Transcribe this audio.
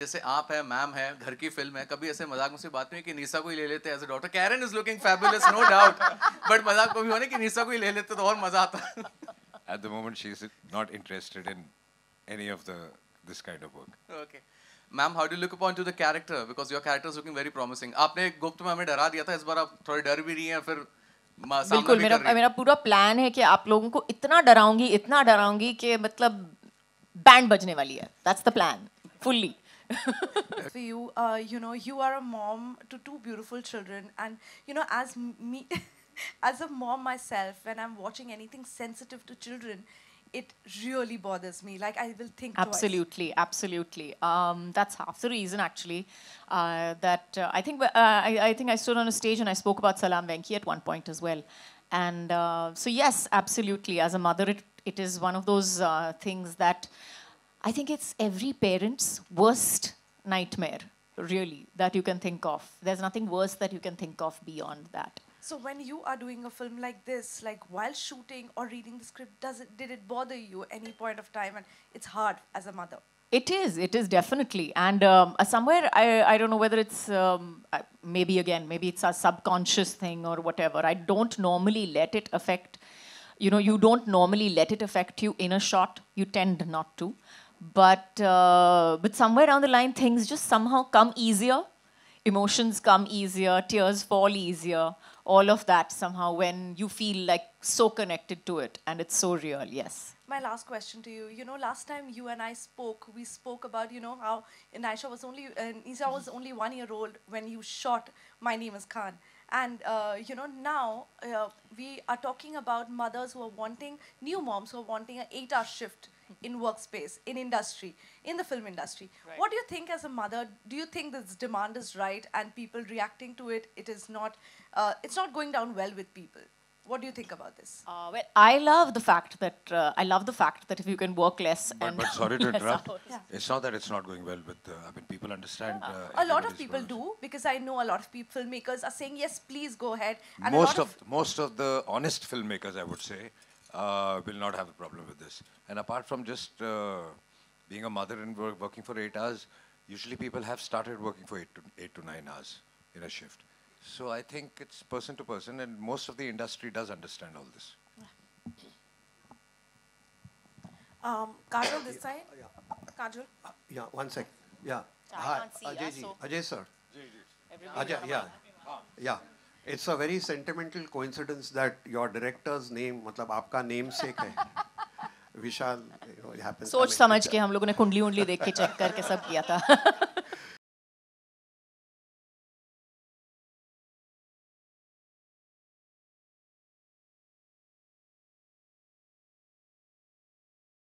जैसे आप है, मैम है, घर की फिल्म है, कभी ऐसे मजाक मुझसे बात नहीं कि निशा को ही ले लेते as a doctor. Karen is looking fabulous, no doubt, but मजाक को भी होने कि निशा को ही ले लेते तो और मजा आता. At the moment, she is not interested in any of this kind of work. Okay. Ma'am, how do look upon two the character, because your character is looking very promising. आपने गुप्त में हमें डरा दिया था, इस बार आप थोड़े डर भी रही हैं, फिर सामना बिल्कुल. भी कर रही मेरा पूरा प्लान है कि आप लोगों को इतना डराऊंगी कि मतलब बैंड बजने वाली है. That's the plan fully. For you, you are a mom to two beautiful children, and as me, as a mom myself, when I'm watching anything sensitive to children, it really bothers me. Like I will think twice. Absolutely. That's half the reason, actually. That I think I think I stood on a stage and I spoke about Salam Venki at one point as well. And so yes, absolutely. As a mother, it is one of those things that I think it's every parent's worst nightmare, really, that you can think of. There's nothing worse that you can think of beyond that. So when you are doing a film like this, like while shooting or reading the script, did it bother you any point of time? And it's hard as a mother. It is definitely. And somewhere, I don't know whether it's, maybe it's a subconscious thing or whatever. I don't normally let it affect, you don't normally let it affect you in a shot. You tend not to. But somewhere down the line, things just somehow come easier. Emotions come easier, tears fall easier, all of that somehow when you feel like so connected to it and it's so real. Yes. My last question to you, last time you and I spoke, we spoke about, how Nisha was only 1 year old when you shot My Name is Khan. And, now we are talking about mothers who are wanting, new moms who are wanting an 8-hour shift in workspace, in industry, in the film industry. Right. What do you think as a mother? Do you think this demand is right and people reacting to it, it's not going down well with people? What do you think about this? Well, I love the fact that if you can work less but sorry to interrupt. Yeah. It's not that it's not going well with. People understand. A lot of people do, because I know a lot of filmmakers are saying yes, please go ahead. And most of the honest filmmakers, I would say, will not have a problem with this. And apart from just being a mother and working for 8 hours, usually people have started working for 8 to 9 hours in a shift. So I think it's person to person, and most of the industry does understand all this. Kajal, this side. Kajal. Yeah, one sec. Yeah. Hi, Ajay ji. Ajay sir. Ajay, yeah. It's a very sentimental coincidence that your director's name, मतलब आपका namesake है. विशाल, it happens. सोच समझ के हम लोगों ने कुंडली देख के चेक करके सब किया था.